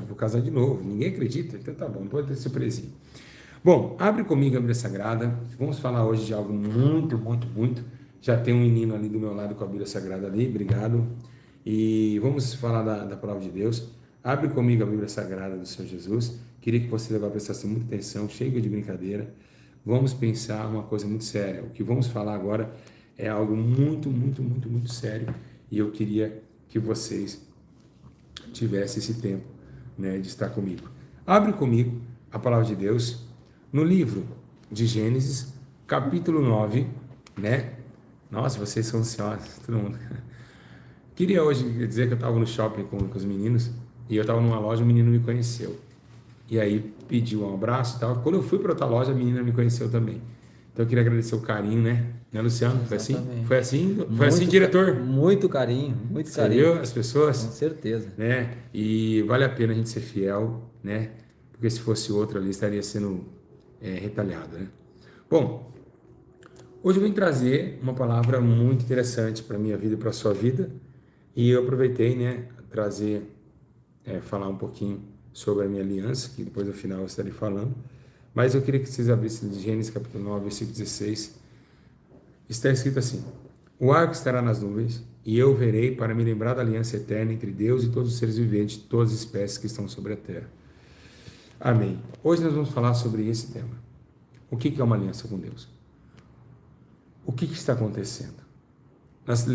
vou casar de novo. Ninguém acredita, então tá bom, pode ter surpresinha. Bom, abre comigo a Bíblia Sagrada. Vamos falar hoje de algo muito, muito, muito. Já tem um menino ali do meu lado com a Bíblia Sagrada ali, obrigado. E vamos falar da palavra de Deus. Abre comigo a Bíblia Sagrada do Senhor Jesus. Queria que você agora prestasse muita atenção, chega de brincadeira. Vamos pensar uma coisa muito séria. O que vamos falar agora é algo muito, muito, muito, muito sério. E eu queria que vocês tivessem esse tempo, né, de estar comigo. Abre comigo a palavra de Deus no livro de Gênesis, capítulo 9, né? Nossa, vocês são ansiosos, todo mundo. Queria hoje dizer que eu estava no shopping com os meninos e eu estava numa loja, o menino me conheceu. E aí pediu um abraço e tal. Quando eu fui para outra loja, a menina me conheceu também. Então eu queria agradecer o carinho, né? Né, Luciano? Foi assim? Exatamente. Foi assim? Foi Muito, assim, diretor? muito carinho, muito Você carinho. viu as pessoas? Com certeza. Né? E vale a pena a gente ser fiel, né? Porque se fosse outro ali, estaria sendo retalhado, né? Bom, hoje eu vim trazer uma palavra muito interessante para a minha vida e para a sua vida. E eu aproveitei, né, trazer, falar um pouquinho sobre a minha aliança, que depois no final eu estarei falando. Mas eu queria que vocês abrissem de Gênesis capítulo 9, versículo 16. Está escrito assim: o arco estará nas nuvens, e eu verei para me lembrar da aliança eterna entre Deus e todos os seres viventes, todas as espécies que estão sobre a terra. Amém. Hoje nós vamos falar sobre esse tema. O que é uma aliança com Deus? O que está acontecendo? Nós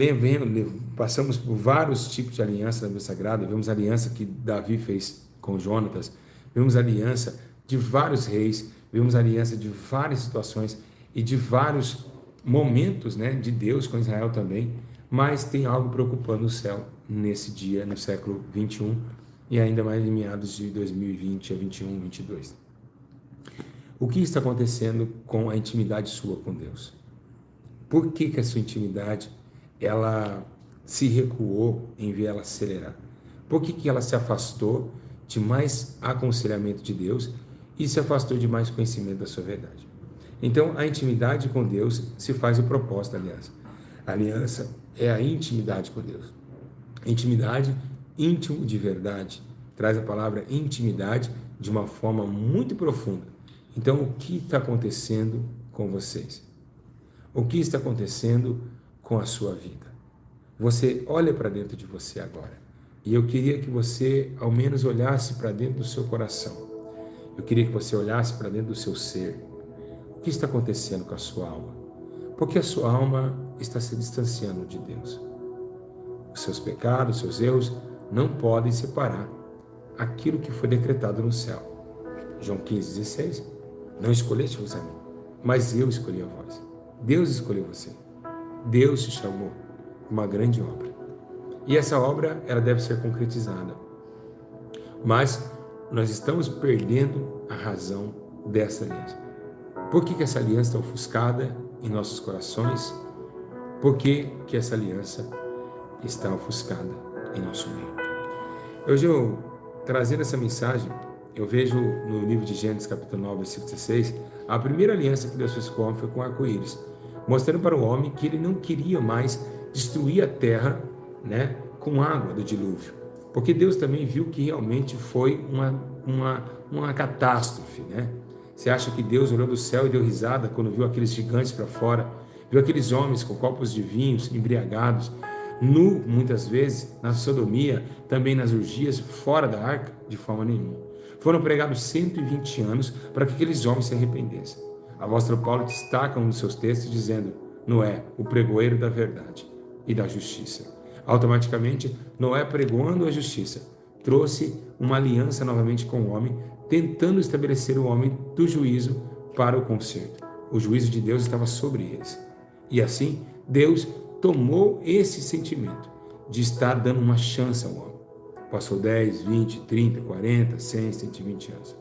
passamos por vários tipos de aliança na Bíblia Sagrada. Vemos a aliança que Davi fez com Jonatas, vemos a aliança de vários reis, vemos a aliança de várias situações e de vários momentos, né, de Deus com Israel também. Mas tem algo preocupando o céu nesse dia, no século 21 e ainda mais em meados de 2020 a 21, 22. O que está acontecendo com a intimidade sua com Deus? Por que a sua intimidade ela se recuou em vez de ela acelerar? Por que ela se afastou de mais aconselhamento de Deus e se afastou de mais conhecimento da sua verdade? Então, a intimidade com Deus se faz o propósito da aliança. A aliança é a intimidade com Deus. Intimidade, íntimo de verdade. Traz a palavra intimidade de uma forma muito profunda. Então, o que está acontecendo com vocês? O que está acontecendo com a sua vida? Você olha para dentro de você agora. E eu queria que você, ao menos, olhasse para dentro do seu coração. Eu queria que você olhasse para dentro do seu ser. O que está acontecendo com a sua alma? Porque a sua alma está se distanciando de Deus. Os seus pecados, os seus erros não podem separar aquilo que foi decretado no céu. João 15,16. Não escolheste-vos a mim, mas eu escolhi a vós. Deus escolheu você. Deus te chamou para uma grande obra. E essa obra, ela deve ser concretizada. Mas nós estamos perdendo a razão dessa aliança. Por que essa aliança está ofuscada em nossos corações? Por que essa aliança está ofuscada em nosso meio? Hoje eu, trazendo essa mensagem, eu vejo no livro de Gênesis, capítulo 9, versículo 16, a primeira aliança que Deus fez com o homem foi com o arco-íris, mostrando para o homem que ele não queria mais destruir a terra, né, com água do dilúvio, porque Deus também viu que realmente foi uma catástrofe, né? Você acha que Deus olhou do céu e deu risada quando viu aqueles gigantes para fora, viu aqueles homens com copos de vinhos, embriagados, nu, muitas vezes, na sodomia, também nas orgias, fora da arca? De forma nenhuma. Foram pregados 120 anos para que aqueles homens se arrependessem. O apóstolo Paulo destaca um dos seus textos dizendo: Noé, o pregoeiro da verdade e da justiça. Automaticamente, Noé, pregoando a justiça, trouxe uma aliança novamente com o homem, tentando estabelecer o homem do juízo para o conserto. O juízo de Deus estava sobre eles. E assim, Deus tomou esse sentimento de estar dando uma chance ao homem. Passou 10, 20, 30, 40, 100, 120 anos.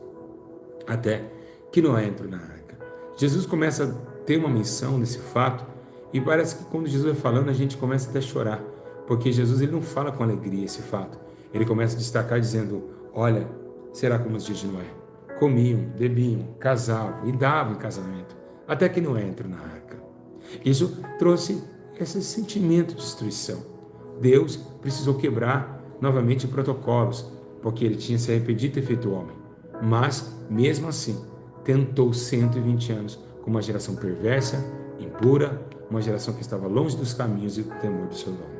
Até que Noé entrou na arca. Jesus começa a ter uma menção nesse fato e parece que quando Jesus vai falando, a gente começa até a chorar. Porque Jesus ele não fala com alegria esse fato. Ele começa a destacar dizendo: olha, será como os dias de Noé. Comiam, bebiam, casavam e davam em casamento. Até que Noé entrou na arca. Isso trouxe esse sentimento de destruição. Deus precisou quebrar novamente protocolos, porque ele tinha se arrependido de ter feito o homem. Mas, mesmo assim, tentou 120 anos com uma geração perversa, impura, uma geração que estava longe dos caminhos e do temor do seu nome.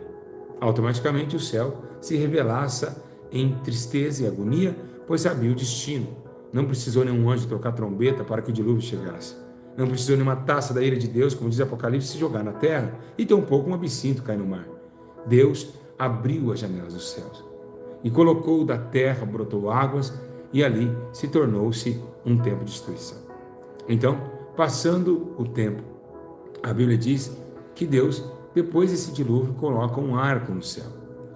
Automaticamente o céu se revelasse em tristeza e agonia, pois sabia o destino. Não precisou nenhum anjo tocar trombeta para que o dilúvio chegasse. Não precisou nenhuma taça da ira de Deus, como diz Apocalipse, se jogar na terra, e tampouco um absinto cair no mar. Deus abriu as janelas dos céus e colocou da terra, brotou águas, e ali se tornou-se um tempo de destruição. Então, passando o tempo, a Bíblia diz que Deus, depois desse dilúvio, coloca um arco no céu,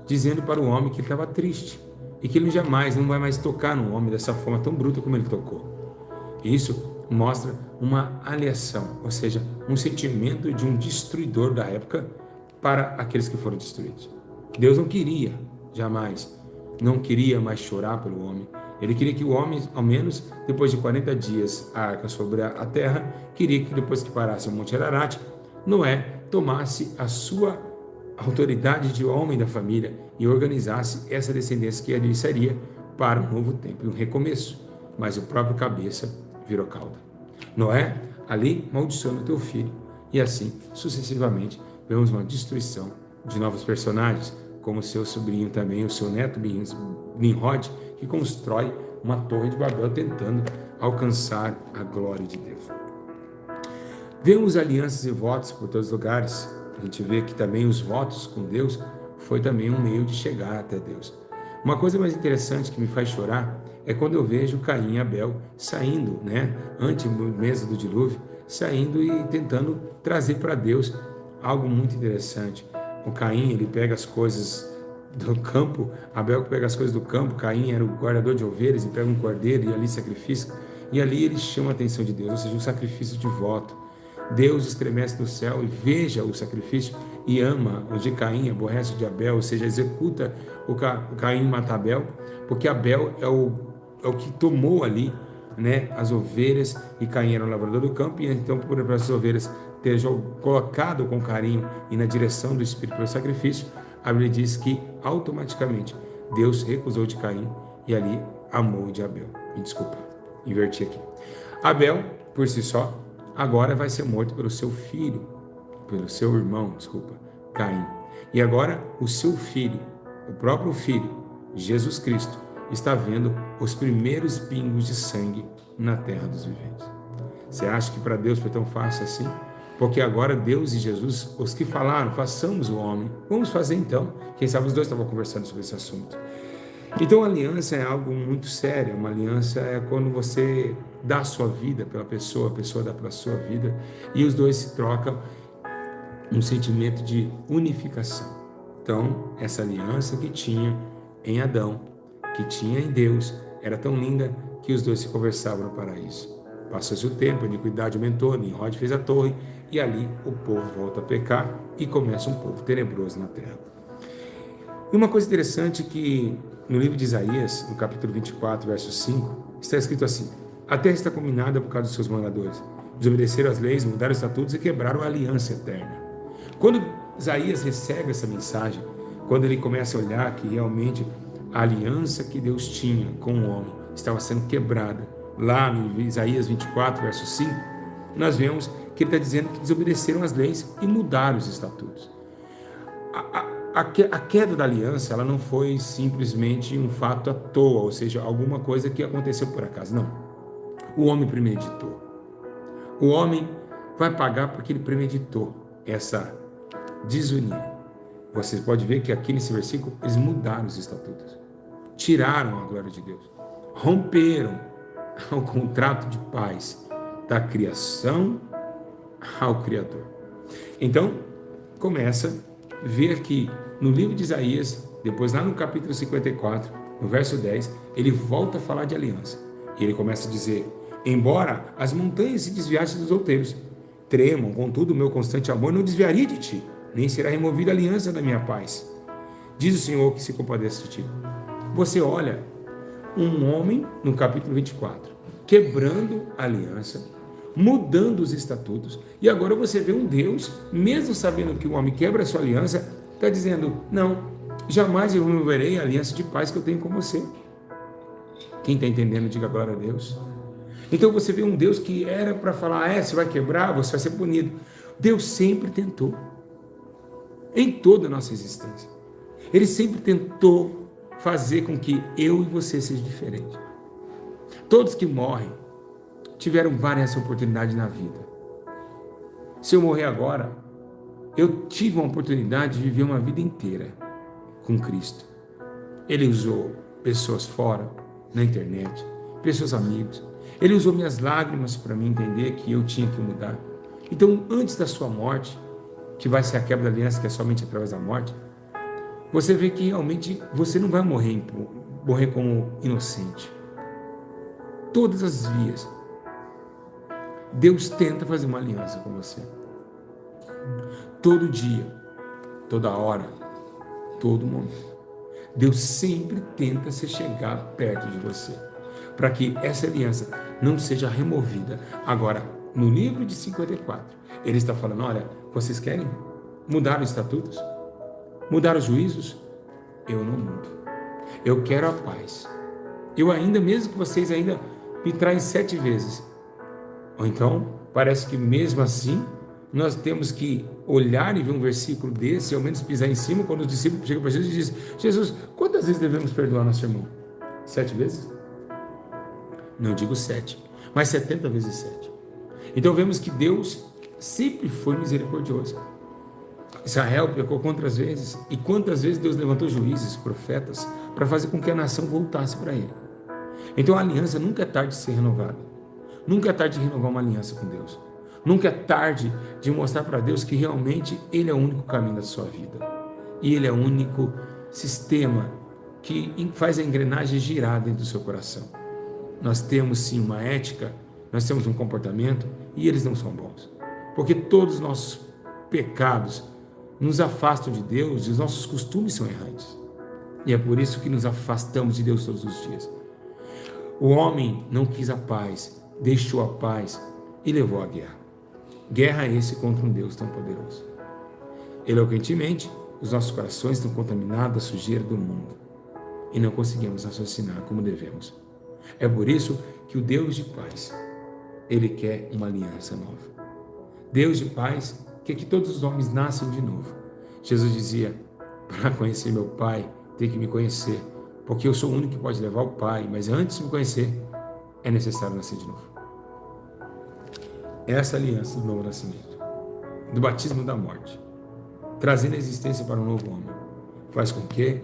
dizendo para o homem que ele estava triste e que ele jamais, não vai mais tocar no homem dessa forma tão bruta como ele tocou. Isso mostra uma alienação, ou seja, um sentimento de um destruidor da época para aqueles que foram destruídos. Deus não queria, jamais, não queria mais chorar pelo homem. Ele queria que o homem, ao menos depois de 40 dias, a arca sobre a terra, queria que depois que parasse o Monte Ararat, Noé tomasse a sua autoridade de homem da família e organizasse essa descendência que ali seria para um novo tempo, um recomeço. Mas o próprio cabeça virou cauda. Noé, ali, maldiçoa o teu filho. E assim, sucessivamente, vemos uma destruição de novos personagens, como o seu sobrinho também, o seu neto Nimrod, que constrói uma torre de Babel tentando alcançar a glória de Deus. Vemos alianças e votos por todos os lugares. A gente vê que também os votos com Deus foi também um meio de chegar até Deus. Uma coisa mais interessante que me faz chorar é quando eu vejo Caim e Abel saindo, antes mesmo do dilúvio, saindo e tentando trazer para Deus algo muito interessante. O Caim, ele pega as coisas do campo, Abel pega as coisas do campo, Caim era o guardador de ovelhas e pega um cordeiro e ali sacrifica, e ali ele chama a atenção de Deus, ou seja, um sacrifício de voto. Deus estremece do céu e veja o sacrifício e ama o de Caim, aborrece o de Abel, ou seja, executa o Caim mata Abel, porque Abel é o que tomou ali, as ovelhas, e Caim era o lavrador do campo, e então por essas ovelhas ter colocado com carinho e na direção do Espírito pelo sacrifício, a Bíblia diz que automaticamente Deus recusou de Caim e ali amou de Abel. Me desculpa, inverti aqui. Abel, por si só, agora vai ser morto pelo seu filho, pelo seu irmão, Caim. E agora o seu filho, o próprio filho, Jesus Cristo, está vendo os primeiros pingos de sangue na terra dos viventes. Você acha que para Deus foi tão fácil assim? Porque agora Deus e Jesus, os que falaram, façamos o homem. Vamos fazer então. Quem sabe os dois estavam conversando sobre esse assunto. Então a aliança é algo muito sério. Uma aliança é quando você dá a sua vida pela pessoa, a pessoa dá pela sua vida, e os dois se trocam um sentimento de unificação. Então, essa aliança que tinha em Adão, que tinha em Deus, era tão linda que os dois se conversavam no paraíso. Passou-se o tempo, a iniquidade aumentou, Nimrod fez a torre, e ali o povo volta a pecar e começa um povo tenebroso na terra. E uma coisa interessante que no livro de Isaías, no capítulo 24, verso 5, está escrito assim: a terra está combinada por causa dos seus moradores. Desobedeceram as leis, mudaram os estatutos e quebraram a aliança eterna. Quando Isaías recebe essa mensagem, quando ele começa a olhar que realmente a aliança que Deus tinha com o homem estava sendo quebrada, lá no Isaías 24, verso 5, nós vemos que ele está dizendo que desobedeceram as leis e mudaram os estatutos. A queda da aliança, ela não foi simplesmente um fato à toa, ou seja, alguma coisa que aconteceu por acaso, não. O homem premeditou. O homem vai pagar porque ele premeditou essa desunião. Você pode ver que aqui nesse versículo eles mudaram os estatutos, tiraram a glória de Deus, romperam o contrato de paz da criação ao Criador. Então, começa a ver que no livro de Isaías, depois lá no capítulo 54, no verso 10, ele volta a falar de aliança. E ele começa a dizer: embora as montanhas se desviassem dos outeiros, tremam, contudo o meu constante amor não desviaria de ti, nem será removida a aliança da minha paz. Diz o Senhor que se compadece de ti. Você olha um homem no capítulo 24, quebrando a aliança, mudando os estatutos, e agora você vê um Deus, mesmo sabendo que o homem quebra a sua aliança, está dizendo: não, jamais eu removerei a aliança de paz que eu tenho com você. Quem está entendendo, diga glória a Deus. Então você vê um Deus que era para falar, você vai quebrar, você vai ser punido. Deus sempre tentou, em toda a nossa existência. Ele sempre tentou fazer com que eu e você sejam diferentes. Todos que morrem tiveram várias oportunidades na vida. Se eu morrer agora, eu tive uma oportunidade de viver uma vida inteira com Cristo. Ele usou pessoas fora, na internet, pessoas amigos. Ele usou minhas lágrimas para me entender que eu tinha que mudar. Então, antes da sua morte, que vai ser a quebra da aliança, que é somente através da morte, você vê que realmente você não vai morrer como inocente. Todas as vias, Deus tenta fazer uma aliança com você. Todo dia, toda hora, todo momento. Deus sempre tenta se chegar perto de você, para que essa aliança não seja removida. Agora, no livro de 54, ele está falando, olha, vocês querem mudar os estatutos? Mudar os juízos? Eu não mudo. Eu quero a paz. Eu ainda, mesmo que vocês ainda me traem 7 vezes. Ou então, parece que mesmo assim, nós temos que olhar e ver um versículo desse, ao menos pisar em cima, quando os discípulos chegam para Jesus e dizem, Jesus, quantas vezes devemos perdoar nosso irmão? 7 vezes? Não digo 7, mas 70 vezes 7. Então vemos que Deus sempre foi misericordioso. Israel pecou quantas vezes? E quantas vezes Deus levantou juízes, profetas, para fazer com que a nação voltasse para Ele. Então a aliança nunca é tarde de ser renovada. Nunca é tarde de renovar uma aliança com Deus. Nunca é tarde de mostrar para Deus que realmente Ele é o único caminho da sua vida. E Ele é o único sistema que faz a engrenagem girar dentro do seu coração. Nós temos sim uma ética, nós temos um comportamento e eles não são bons. Porque todos os nossos pecados nos afastam de Deus e os nossos costumes são errantes. E é por isso que nos afastamos de Deus todos os dias. O homem não quis a paz, deixou a paz e levou a guerra. Guerra esse contra um Deus tão poderoso. Eloquentemente, os nossos corações estão contaminados da sujeira do mundo e não conseguimos raciocinar como devemos. É por isso que o Deus de paz, Ele quer uma aliança nova. Deus de paz quer que todos os homens nasçam de novo. Jesus dizia, para conhecer meu Pai, tem que me conhecer, porque eu sou o único que pode levar o Pai, mas antes de me conhecer, é necessário nascer de novo. Essa aliança do novo nascimento, do batismo da morte, trazendo a existência para um novo homem, faz com que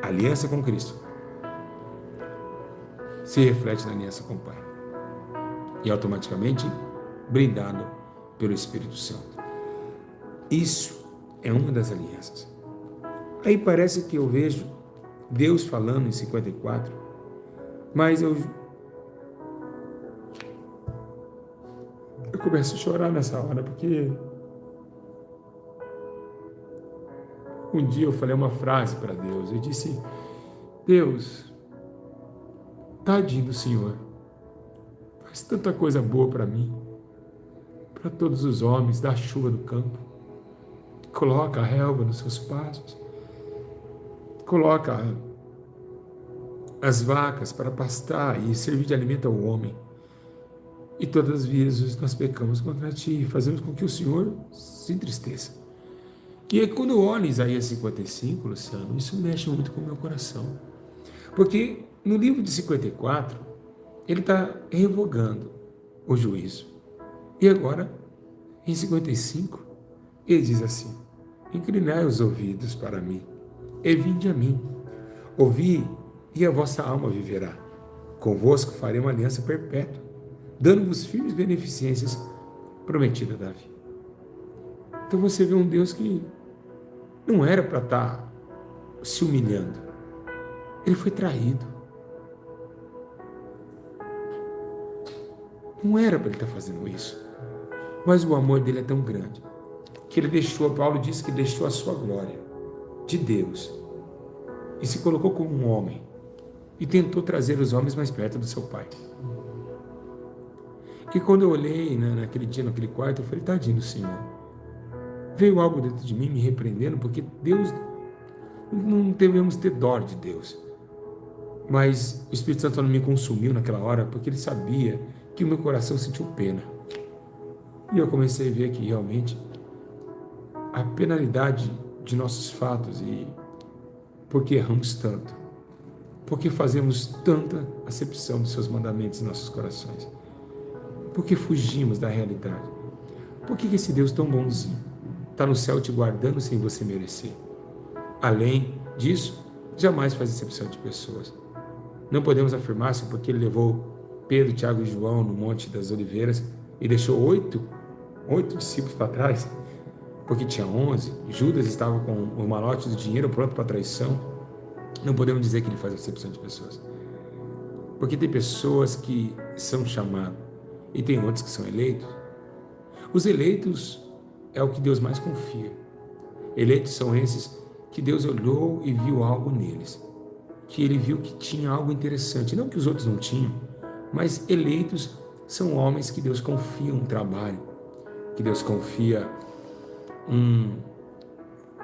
a aliança com Cristo se reflete na aliança com o Pai e automaticamente brindado pelo Espírito Santo. Isso é uma das alianças. Aí parece que eu vejo Deus falando em 54, mas eu começo a chorar nessa hora, porque um dia eu falei uma frase para Deus, eu disse, Deus, tadinho do Senhor, faz tanta coisa boa para mim, para todos os homens, dá chuva no campo, coloca a relva nos seus pastos, coloca as vacas para pastar e servir de alimento ao homem. E todas as vezes nós pecamos contra Ti e fazemos com que o Senhor se entristeça. E aí, quando eu olho Isaías 55, Luciano, isso mexe muito com o meu coração. Porque no livro de 54, ele está revogando o juízo. E agora, em 55, ele diz assim, inclinai os ouvidos para mim, e vinde a mim. Ouvi, e a vossa alma viverá. Convosco farei uma aliança perpétua, dando-vos firmes beneficências prometidas a Davi. Então você vê um Deus que não era para estar se humilhando. Ele foi traído. Não era para ele estar fazendo isso. Mas o amor dele é tão grande que ele deixou, Paulo diz que deixou a sua glória de Deus e se colocou como um homem e tentou trazer os homens mais perto do seu Pai. E quando eu olhei naquele dia, naquele quarto, eu falei, tadinho do Senhor. Veio algo dentro de mim me repreendendo, porque Deus, não devemos ter dó de Deus. Mas o Espírito Santo não me consumiu naquela hora, porque ele sabia que o meu coração sentiu pena. E eu comecei a ver que realmente a penalidade de nossos fatos e porque erramos tanto, porque fazemos tanta acepção dos seus mandamentos em nossos corações, porque fugimos da realidade. Por que esse Deus tão bonzinho está no céu te guardando sem você merecer? Além disso, jamais faz acepção de pessoas. Não podemos afirmar se porque ele levou Pedro, Tiago e João no Monte das Oliveiras e deixou oito discípulos para trás, porque tinha 11, Judas estava com o malote do dinheiro pronto para traição. Não podemos dizer que ele faz acepção de pessoas. Porque tem pessoas que são chamadas e tem outros que são eleitos. Os eleitos é o que Deus mais confia. Eleitos são esses que Deus olhou e viu algo neles, que ele viu que tinha algo interessante, não que os outros não tinham, mas eleitos são homens que Deus confia um trabalho, que Deus confia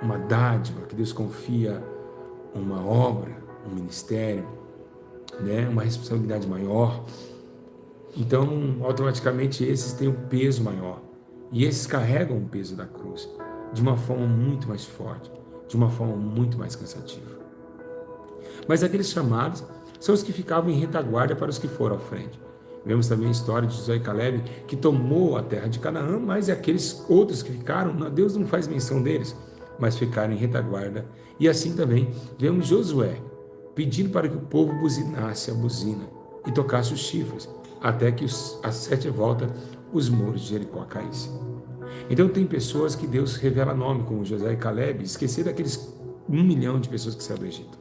uma dádiva, que Deus confia uma obra, um ministério, né? Uma responsabilidade maior. Então, automaticamente, esses têm um peso maior. E esses carregam o peso da cruz de uma forma muito mais forte, de uma forma muito mais cansativa. Mas aqueles chamados são os que ficavam em retaguarda para os que foram à frente. Vemos também a história de Josué e Caleb, que tomou a terra de Canaã, mas aqueles outros que ficaram, Deus não faz menção deles, mas ficaram em retaguarda. E assim também vemos Josué pedindo para que o povo buzinasse a buzina e tocasse os chifres, até que às 7 voltas os muros de Jericó caíssem. Então tem pessoas que Deus revela nome, como Josué e Caleb, esquecer daqueles 1 milhão de pessoas que saíram do Egito.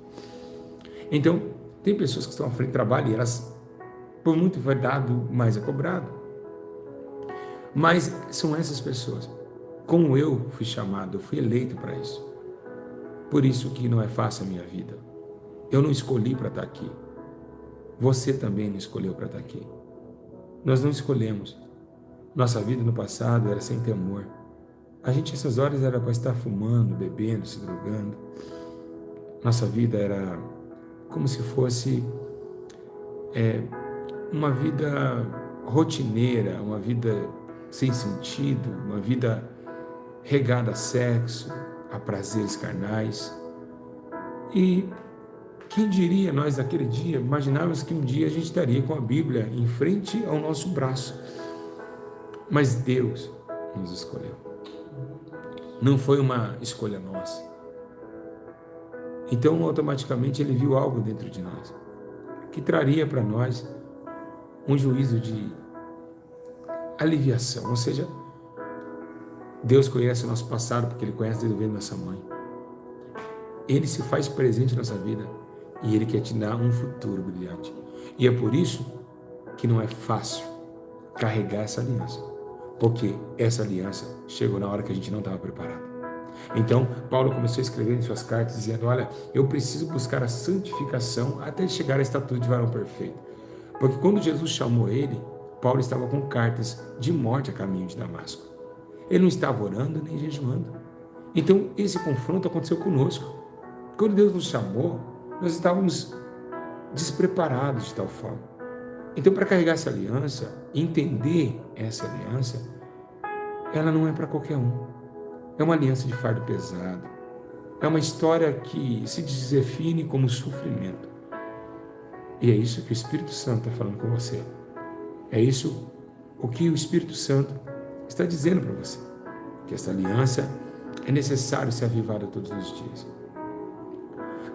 Então, tem pessoas que estão à frente do trabalho e elas, por muito vai dado, mais é cobrado. Mas são essas pessoas. Como eu fui chamado, eu fui eleito para isso. Por isso que não é fácil a minha vida. Eu não escolhi para estar aqui. Você também não escolheu para estar aqui. Nós não escolhemos. Nossa vida no passado era sem temor. A gente, essas horas, era para estar fumando, bebendo, se drogando. Nossa vida era como se fosse uma vida rotineira, uma vida sem sentido, uma vida regada a sexo, a prazeres carnais. E quem diria, nós naquele dia, imaginávamos que um dia a gente estaria com a Bíblia em frente ao nosso braço. Mas Deus nos escolheu. Não foi uma escolha nossa. Então, automaticamente, Ele viu algo dentro de nós, que traria para nós um juízo de aliviação. Ou seja, Deus conhece o nosso passado, porque Ele conhece desde o ventre da nossa mãe. Ele se faz presente na nossa vida e Ele quer te dar um futuro brilhante. E é por isso que não é fácil carregar essa aliança, porque essa aliança chegou na hora que a gente não estava preparado. Então, Paulo começou a escrever em suas cartas dizendo: olha, eu preciso buscar a santificação até chegar à estatura de varão perfeito. Porque quando Jesus chamou ele, Paulo estava com cartas de morte a caminho de Damasco. Ele não estava orando nem jejuando. Então, esse confronto aconteceu conosco. Quando Deus nos chamou, nós estávamos despreparados de tal forma. Então, para carregar essa aliança, entender essa aliança, ela não é para qualquer um. É uma aliança de fardo pesado. É uma história que se define como sofrimento. E é isso que o Espírito Santo está falando com você. É isso o que o Espírito Santo está dizendo para você. Que essa aliança é necessário ser avivada todos os dias.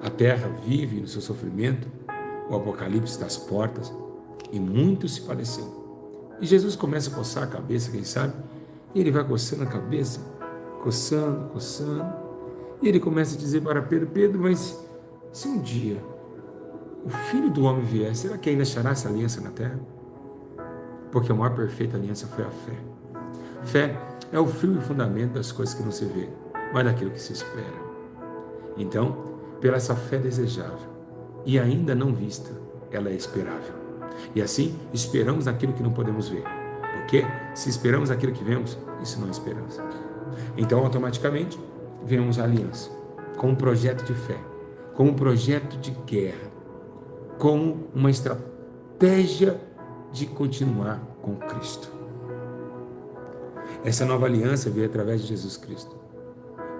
A terra vive no seu sofrimento, o apocalipse está às portas e muitos se padecendo. E Jesus começa a coçar a cabeça, quem sabe? E ele vai coçando a cabeça, coçando. E ele começa a dizer para Pedro: Pedro, mas se um dia o Filho do Homem vier, será que ainda achará essa aliança na terra? Porque a maior perfeita aliança foi a fé. Fé é o fio e fundamento das coisas que não se vê, mas daquilo que se espera. Então, pela essa fé desejável e ainda não vista, ela é esperável. E assim, esperamos naquilo que não podemos ver. Porque se esperamos aquilo que vemos, isso não é esperança. Então, automaticamente, vemos a aliança com um projeto de fé, com um projeto de guerra. como uma estratégia de continuar com Cristo. Essa nova aliança veio através de Jesus Cristo.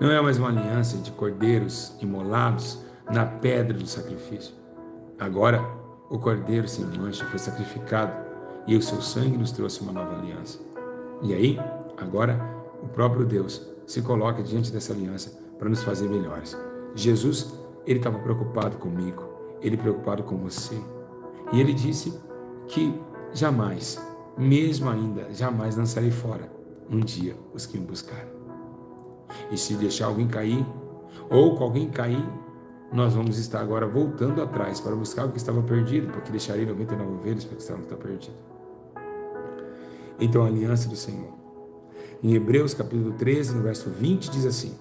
Não é mais uma aliança de cordeiros imolados na pedra do sacrifício. Agora, o cordeiro sem mancha foi sacrificado e o seu sangue nos trouxe uma nova aliança. E aí, agora, o próprio Deus se coloca diante dessa aliança para nos fazer melhores. Jesus, ele estava preocupado comigo, ele preocupado com você. E ele disse que jamais, mesmo ainda, jamais lançarei fora um dia os que me buscarem. E se deixar alguém cair, ou com alguém cair, nós vamos estar agora voltando atrás para buscar o que estava perdido, porque deixarei 99 ovelhas para que estava perdido. Então a aliança do Senhor. Em Hebreus capítulo 13, no verso 20, diz assim: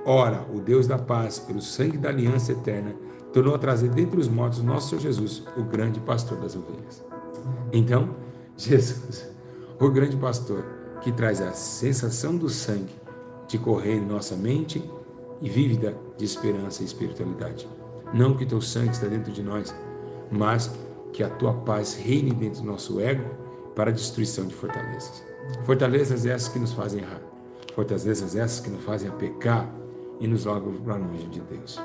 Ora, o Deus da paz, pelo sangue da aliança eterna, tornou a trazer dentre os mortos nosso Senhor Jesus, o grande pastor das ovelhas. Então, Jesus, o grande pastor, que traz a sensação do sangue de correr em nossa mente e vívida de esperança e espiritualidade. Não que teu sangue está dentro de nós, mas que a tua paz reine dentro do nosso ego para a destruição de fortalezas. Fortalezas essas que nos fazem errar. Fortalezas essas que nos fazem a pecar e nos jogam para longe de Deus.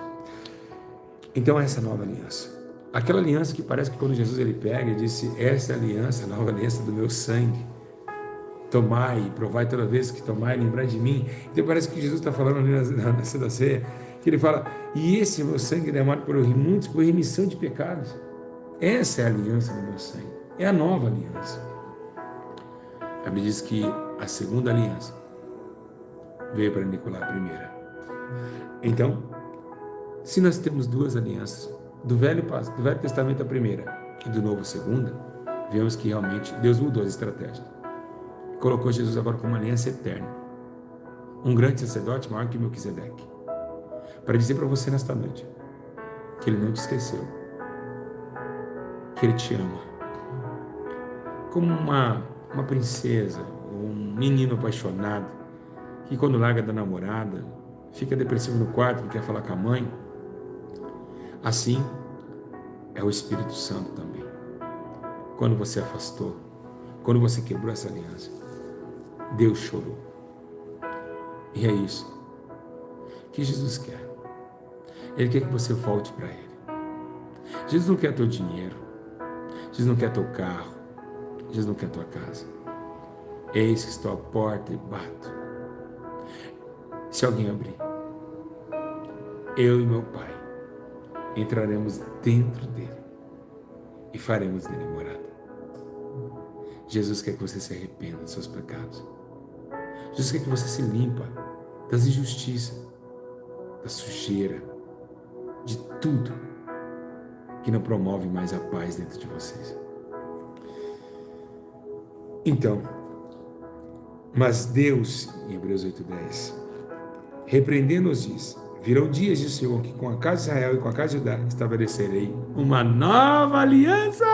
Então essa nova aliança. Aquela aliança que parece que quando Jesus ele pega e disse, essa é a aliança, a nova aliança do meu sangue. Tomai e provai toda vez que tomai, lembrai de mim. Então parece que Jesus está falando ali na Santa Ceia, que ele fala, e esse é o meu sangue derramado por muitos, por remissão de pecados. Essa é a aliança do meu sangue. É a nova aliança. A Bíblia diz que a segunda aliança veio para aniquilar a primeira. Então, se nós temos duas alianças, do Velho Testamento a primeira e do Novo a segunda, vemos que realmente Deus mudou as estratégias. Colocou Jesus agora como uma aliança eterna. Um grande sacerdote maior que Melquisedeque. Para dizer para você nesta noite que Ele não te esqueceu. Que Ele te ama. Como uma princesa, um menino apaixonado, que quando larga da namorada, fica depressivo no quarto, não quer falar com a mãe. Assim é o Espírito Santo também. Quando você afastou, quando você quebrou essa aliança, Deus chorou. E é isso que Jesus quer. Ele quer que você volte para Ele. Jesus não quer teu dinheiro. Jesus não quer teu carro. Jesus não quer tua casa. Eis que estou à porta e bato. Se alguém abrir, eu e meu Pai entraremos dentro dele e faremos dele morada. Jesus quer que você se arrependa dos seus pecados. Jesus quer que você se limpa das injustiças, da sujeira, de tudo que não promove mais a paz dentro de vocês. Então, mas Deus, em Hebreus 8:10, repreendendo-os diz, virão dias, diz o Senhor, que com a casa de Israel e com a casa de Judá estabelecerei uma nova aliança.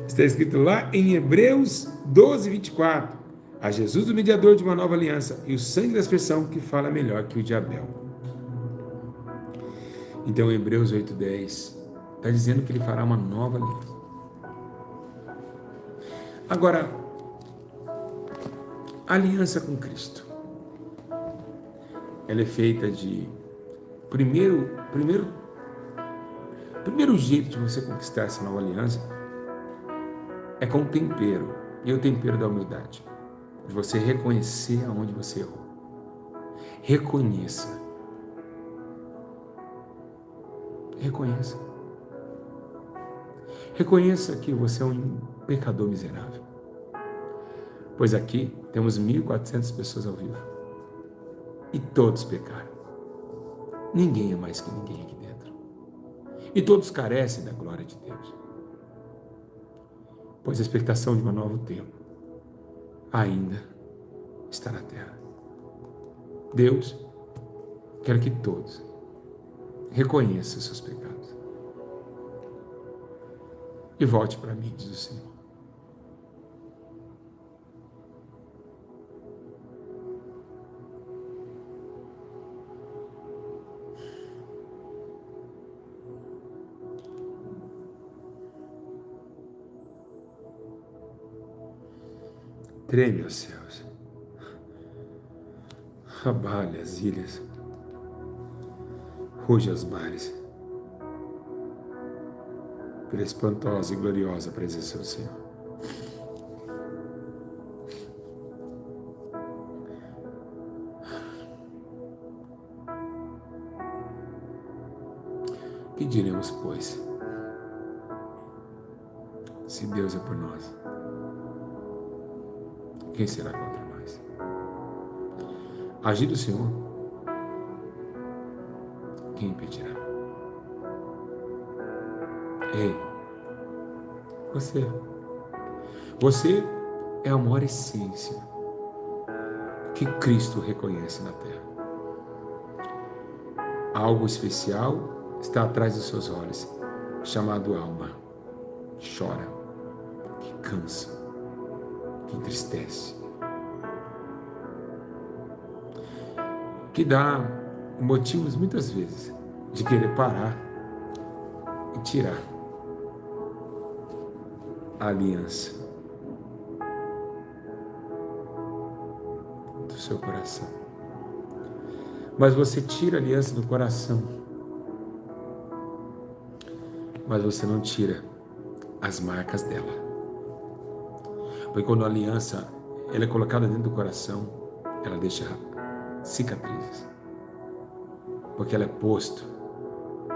Está escrito lá em Hebreus 12:24. A Jesus o mediador de uma nova aliança e o sangue da expressão que fala melhor que o de Abel. Então Hebreus 8:10 está dizendo que ele fará uma nova aliança. Agora, a aliança com Cristo, ela é feita de primeiro jeito de você conquistar essa nova aliança é com o tempero, e o tempero da humildade, de você reconhecer aonde você errou. Reconheça. Reconheça que você é um pecador miserável. Pois aqui temos 1.400 pessoas ao vivo. E todos pecaram. Ninguém é mais que ninguém aqui dentro. E todos carecem da glória de Deus. Pois a expectação de um novo tempo ainda está na terra. Deus quer que todos reconheçam os seus pecados. E volte para mim, diz o Senhor. Treme os céus, abale as ilhas, ruge os mares, pela espantosa e gloriosa presença do Senhor. Que diremos, pois? Se Deus é por nós, quem será contra nós? Agir do Senhor, quem impedirá? Ei, você é a maior essência que Cristo reconhece na terra. Algo especial está atrás dos seus olhos, chamado alma. Chora, que cansa, que entristece, que dá motivos muitas vezes de querer parar e tirar a aliança do seu coração. Mas você tira a aliança do coração, mas você não tira as marcas dela. Porque quando a aliança ela é colocada dentro do coração, ela deixa cicatrizes. Porque ela é posto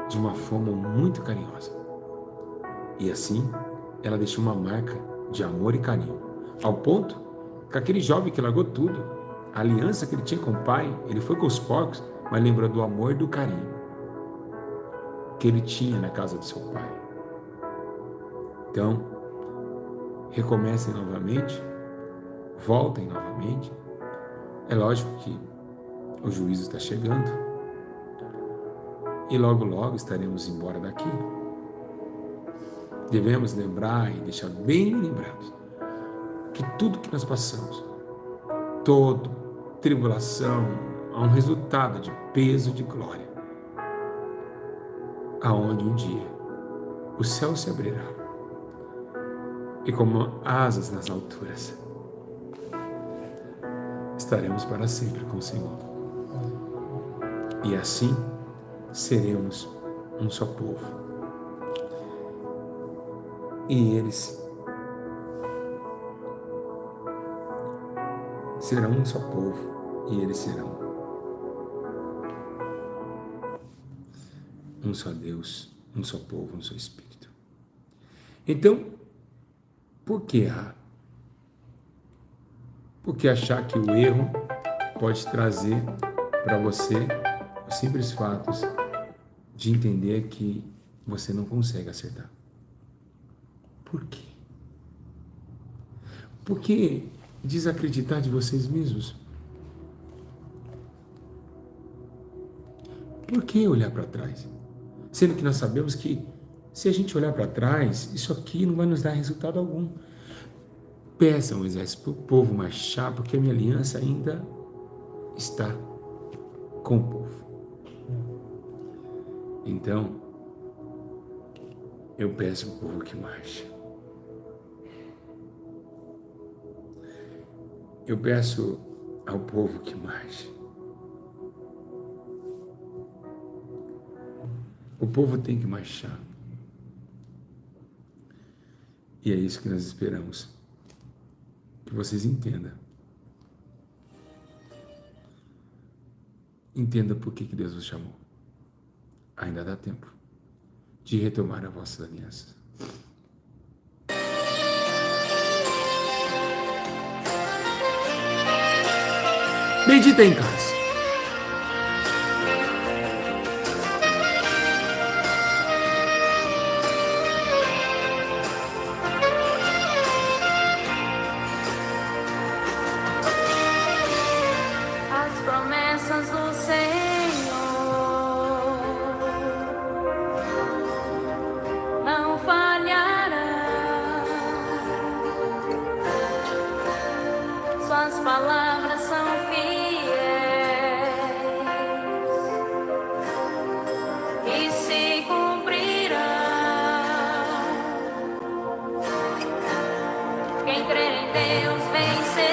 de uma forma muito carinhosa. E assim, ela deixa uma marca de amor e carinho. Ao ponto que aquele jovem que largou tudo, a aliança que ele tinha com o pai, ele foi com os porcos, mas lembrou do amor e do carinho que ele tinha na casa do seu pai. Então, recomecem novamente, voltem novamente. É lógico que o juízo está chegando e logo, logo estaremos embora daqui. Devemos lembrar e deixar bem lembrados que tudo que nós passamos, toda tribulação, há um resultado de peso de glória, aonde um dia o céu se abrirá e como asas nas alturas, estaremos para sempre com o Senhor. E assim seremos um só povo. E eles serão um só povo, e eles serão um só Deus, um só povo, um só Espírito. Então, por que errar? Por que achar que o erro pode trazer para você os simples fatos de entender que você não consegue acertar? Por quê? Por que desacreditar de vocês mesmos? Por que olhar para trás? Sendo que nós sabemos que se a gente olhar para trás, isso aqui não vai nos dar resultado algum. Peçam o exército para o povo marchar, porque a minha aliança ainda está com o povo. Então, eu peço ao povo que marche. Eu peço ao povo que marche. O povo tem que marchar. E é isso que nós esperamos. Que vocês entendam. Entenda por que Deus os chamou. Ainda dá tempo de retomar as vossas alianças. Medita em casa. As promessas do Senhor não falharão. Suas palavras são fiéis e se cumprirão. Quem crer em Deus vencerá.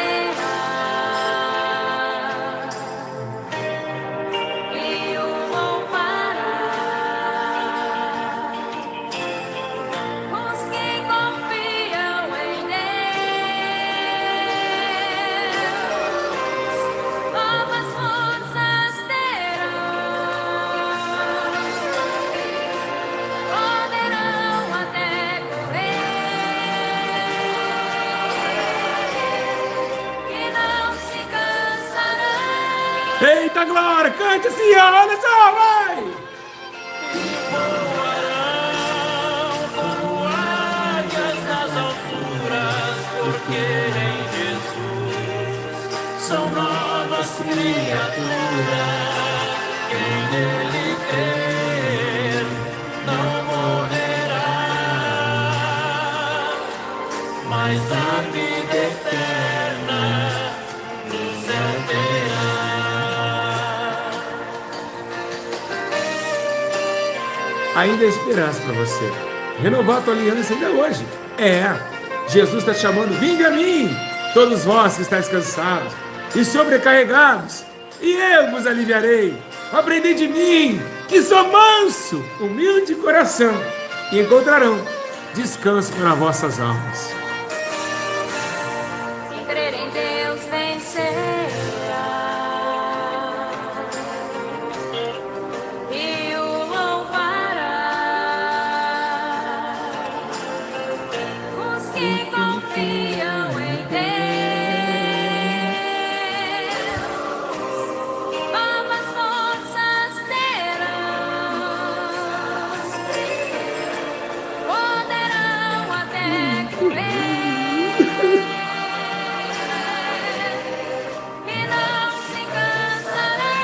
com a glória. Cante assim, ó, olha só, vai! Como águias nas alturas, porque em Jesus são novas criaturas. Quem nele crer não morrerá, mas a vida eterna no céu terá. Ainda há esperança para você. Renovar a tua aliança ainda hoje. Jesus está te chamando, vinde a mim, todos vós que estáis cansados e sobrecarregados, e eu vos aliviarei. Aprendei de mim, que sou manso, humilde de coração, e encontrarão descanso para vossas almas. Quem crer em Deus vencerá. E o louvará. Os que confiam em Deus, novas forças terão. Poderão até correr e não se cansarão.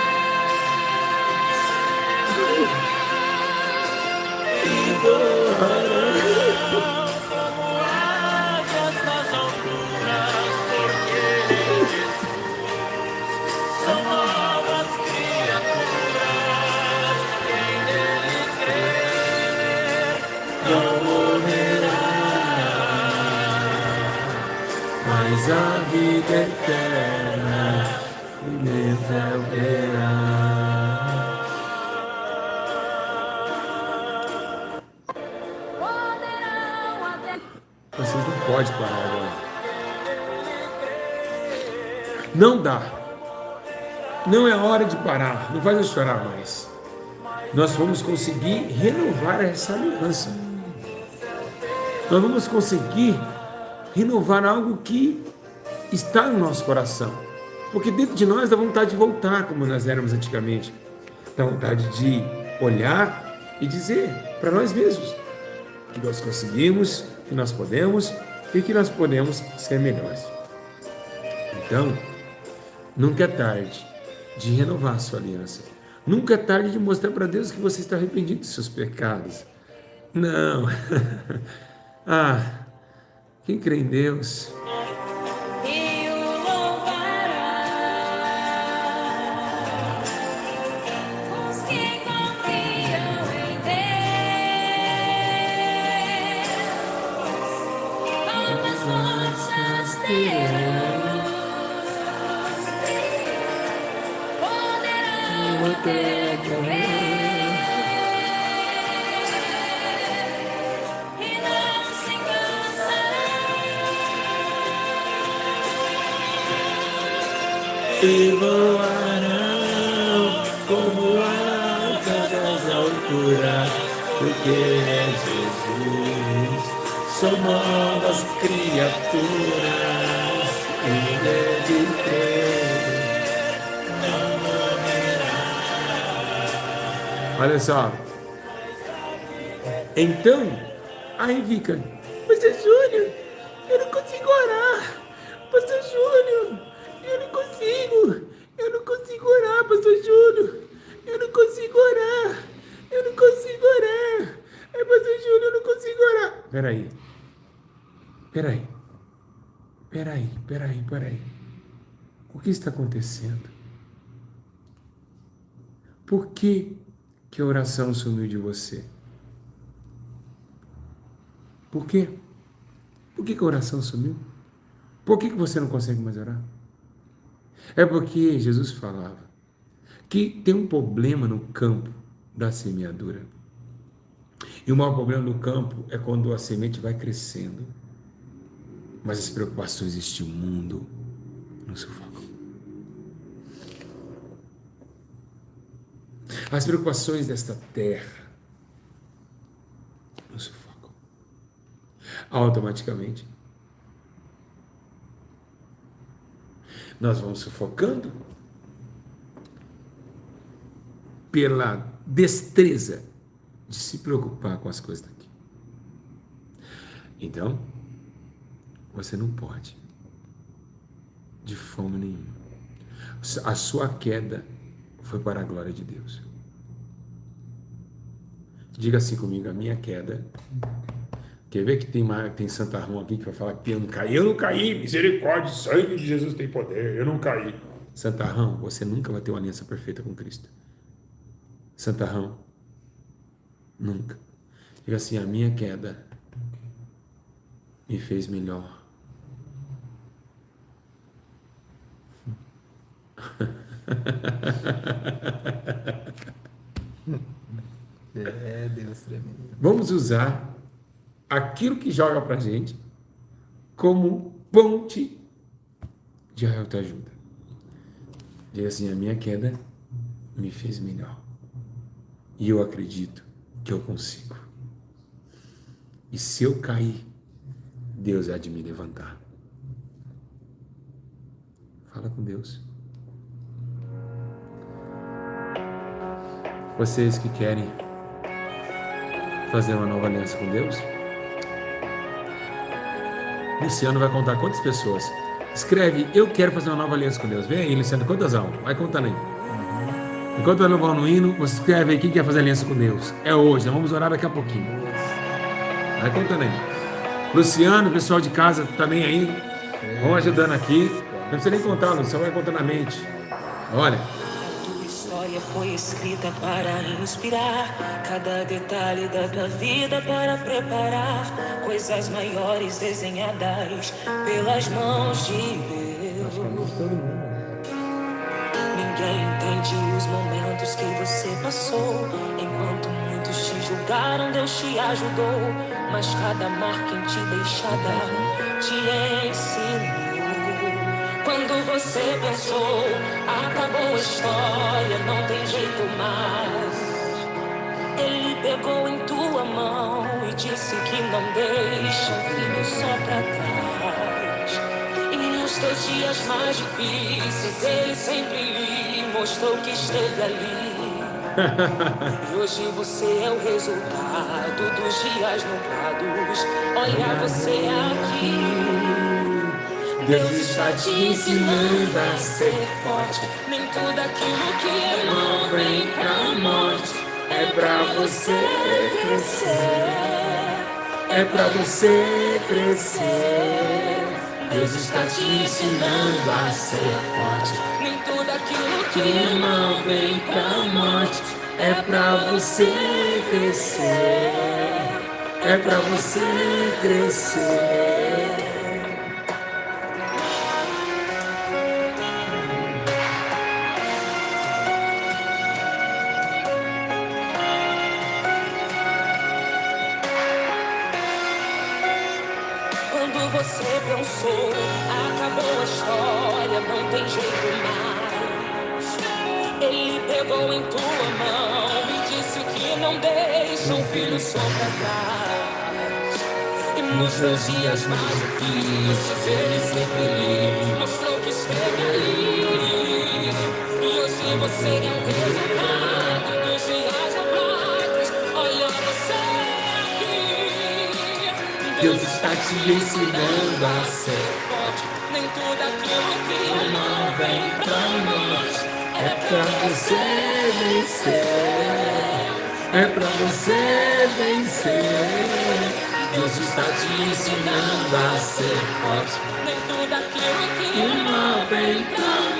Como águias nas alturas, porque em Jesus são novas criaturas. Quem nele crer não morrerá, Mas a vida eterna me verá. Poderão até Vocês não podem parar agora. Não dá. Não é hora de parar. Não vai chorar mais. Nós vamos conseguir renovar essa aliança. Nós vamos conseguir renovar algo que está no nosso coração. Porque dentro de nós dá vontade de voltar como nós éramos antigamente. Dá vontade de olhar e dizer para nós mesmos que nós conseguimos, que nós podemos e que nós podemos ser melhores. Então, nunca é tarde de renovar a sua aliança. Nunca é tarde de mostrar para Deus que você está arrependido dos seus pecados. Não. Quem crê em Deus e o louvará. Os que confiam em Deus, novas forças terão. Poderão até correr e não se cansarão. e voarão como águias das alturas, porque em Jesus são novas criaturas. Quem nele crer não morrerá. Olha só. Então, aí fica, Pastor Júnior, eu não consigo orar. Pastor Júnior, eu não consigo. Eu não consigo orar, Pastor Júnior. Eu não consigo orar. Eu não consigo orar. Pastor Júnior, eu não consigo orar. Peraí. O que está acontecendo? Por que a oração sumiu de você? Por quê? Por que a oração sumiu? Por que você não consegue mais orar? É porque Jesus falava que tem um problema no campo da semeadura. E o maior problema no campo é quando a semente vai crescendo, mas as preocupações deste mundo nos sufocam. As preocupações desta terra nos sufocam. Automaticamente, nós vamos sufocando pela destreza de se preocupar com as coisas daqui. Então, você não pode, de forma nenhuma. A sua queda foi para a glória de Deus. Diga assim comigo, a minha queda. Quer ver que tem santarrão aqui que vai falar que eu não caí? Eu não caí, misericórdia, o sangue de Jesus tem poder, eu não caí. Santarrão, você nunca vai ter uma aliança perfeita com Cristo. Santarrão, nunca. Diga assim, a minha queda me fez melhor. Deus tremendo. Vamos usar aquilo que joga pra gente como ponte de autoajuda. Diga assim, a minha queda me fez melhor. E eu acredito que eu consigo. E se eu cair, Deus há de me levantar. Fala com Deus. Vocês que querem fazer uma nova aliança com Deus, Luciano vai contar quantas pessoas. Escreve, eu quero fazer uma nova aliança com Deus. Vem aí, Luciano, quantas almas? Vai contando aí. Enquanto vai levar no hino, você escreve aí quem quer fazer aliança com Deus. É hoje, nós vamos orar daqui a pouquinho. Vai contando aí. Luciano, pessoal de casa também aí, vão ajudando aqui. Não precisa nem contar, Luciano, vai contando na mente. Olha. Tua história foi escrita para inspirar cada detalhe da tua vida para preparar coisas maiores desenhadas pelas mãos de Deus. Ninguém entende os momentos que você passou. Enquanto muitos te julgaram, Deus te ajudou. Mas cada marca em ti deixada te ensinou. Quando você pensou, acabou a história, não tem jeito mais. Ele pegou em tua mão e disse que não deixa o filho só pra trás. E nos teus dias mais difíceis, ele sempre lhe mostrou que esteve ali. E hoje você é o resultado dos dias nublados. Olha você aqui. Deus está te ensinando a ser forte. Nem tudo aquilo que é mal vem pra morte. É pra você crescer. É pra você crescer. Deus está te ensinando a ser forte. Nem tudo aquilo que é mal vem pra morte. É pra você crescer. É pra você crescer. Você pensou, acabou a história, não tem jeito mais. Ele pegou em tua mão e disse que não deixa um filho só pra trás. E nos seus dias mais difíceis, ele sempre lhe mostrou que esteve ali. E hoje você é o resultado dos dias nublados. Olha você aqui. Deus está te ensinando a ser forte. Nem tudo aquilo que o mal vem pra morte. É pra você vencer. É pra você vencer. Deus está te ensinando a ser forte. Nem tudo aquilo que o mal vem pra morte.